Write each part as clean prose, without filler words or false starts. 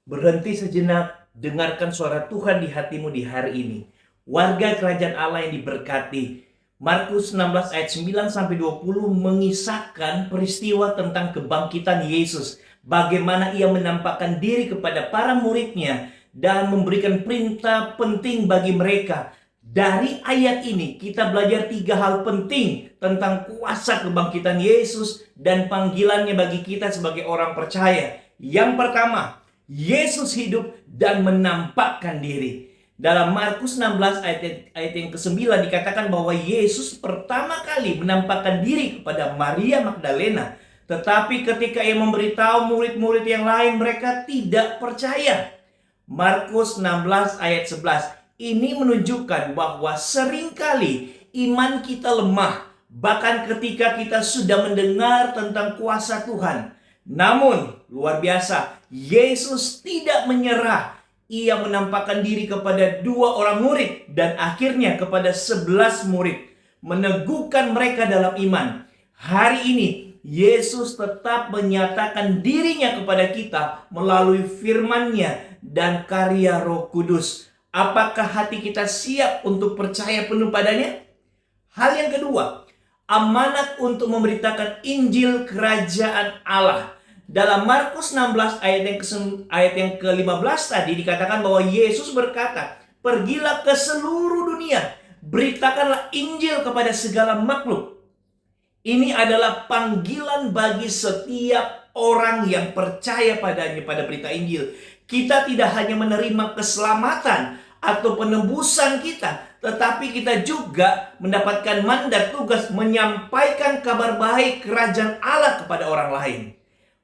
Berhenti sejenak, dengarkan suara Tuhan di hatimu di hari ini. Warga kerajaan Allah yang diberkati. Markus 16 ayat 9-20 mengisahkan peristiwa tentang kebangkitan Yesus. Bagaimana ia menampakkan diri kepada para muridnya dan memberikan perintah penting bagi mereka. Dari ayat ini kita belajar 3 hal penting tentang kuasa kebangkitan Yesus dan panggilannya bagi kita sebagai orang percaya. Yang pertama, Yesus hidup dan menampakkan diri. Dalam Markus 16 ayat yang ke-9 dikatakan bahwa Yesus pertama kali menampakkan diri kepada Maria Magdalena. Tetapi ketika ia memberitahu murid-murid yang lain, mereka tidak percaya. Markus 16 ayat 11. Ini menunjukkan bahwa seringkali iman kita lemah, bahkan ketika kita sudah mendengar tentang kuasa Tuhan. Namun, luar biasa, Yesus tidak menyerah. Ia menampakkan diri kepada 2 orang murid dan akhirnya kepada 11 murid, meneguhkan mereka dalam iman. Hari ini, Yesus tetap menyatakan dirinya kepada kita melalui firman-Nya dan karya Roh Kudus. Apakah hati kita siap untuk percaya penuh padanya? Hal yang kedua, amanat untuk memberitakan Injil Kerajaan Allah. Dalam Markus 16 ayat yang ke-15 tadi dikatakan bahwa Yesus berkata, "Pergilah ke seluruh dunia, beritakanlah Injil kepada segala makhluk." Ini adalah panggilan bagi setiap orang yang percaya padanya, pada berita Injil. Kita tidak hanya menerima keselamatan atau penebusan kita, tetapi kita juga mendapatkan mandat tugas menyampaikan kabar baik kerajaan Allah kepada orang lain.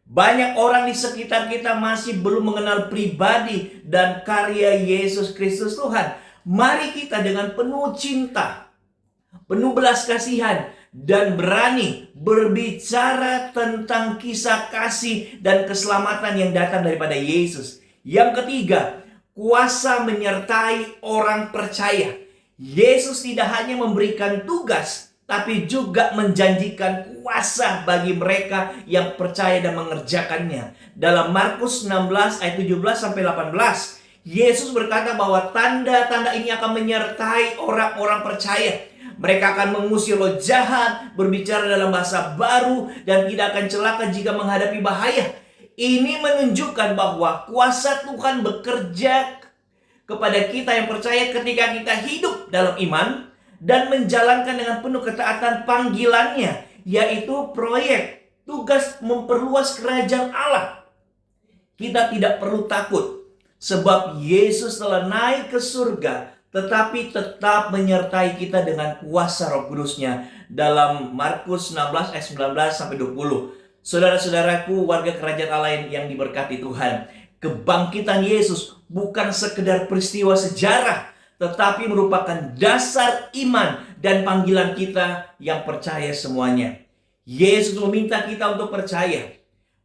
Banyak orang di sekitar kita masih belum mengenal pribadi dan karya Yesus Kristus Tuhan. Mari kita dengan penuh cinta, penuh belas kasihan, dan berani berbicara tentang kisah kasih dan keselamatan yang datang daripada Yesus. Yang ketiga, kuasa menyertai orang percaya. Yesus tidak hanya memberikan tugas, tapi juga menjanjikan kuasa bagi mereka yang percaya dan mengerjakannya. Dalam Markus 16 ayat 17-18, Yesus berkata bahwa tanda-tanda ini akan menyertai orang-orang percaya. Mereka akan mengusir roh jahat, berbicara dalam bahasa baru, dan tidak akan celaka jika menghadapi bahaya. Ini menunjukkan bahwa kuasa Tuhan bekerja kepada kita yang percaya ketika kita hidup dalam iman dan menjalankan dengan penuh ketaatan panggilannya, yaitu proyek tugas memperluas kerajaan Allah. Kita tidak perlu takut, sebab Yesus telah naik ke surga, tetapi tetap menyertai kita dengan kuasa Roh Kudus-Nya. Dalam Markus 16 ayat 19-20. Saudara-saudaraku, warga kerajaan Allah yang diberkati Tuhan, kebangkitan Yesus bukan sekedar peristiwa sejarah, tetapi merupakan dasar iman dan panggilan kita yang percaya semuanya. Yesus meminta kita untuk percaya,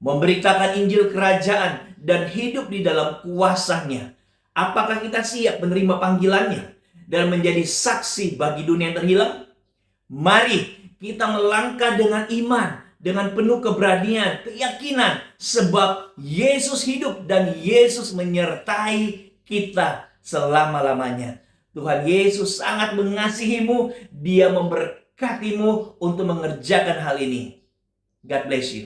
memberitakan Injil Kerajaan, dan hidup di dalam kuasa-Nya. Apakah kita siap menerima panggilannya dan menjadi saksi bagi dunia yang terhilang? Mari kita melangkah dengan iman, dengan penuh keberanian, keyakinan, sebab Yesus hidup dan Yesus menyertai kita selama-lamanya. Tuhan Yesus sangat mengasihimu. Dia memberkatimu untuk mengerjakan hal ini. God bless you.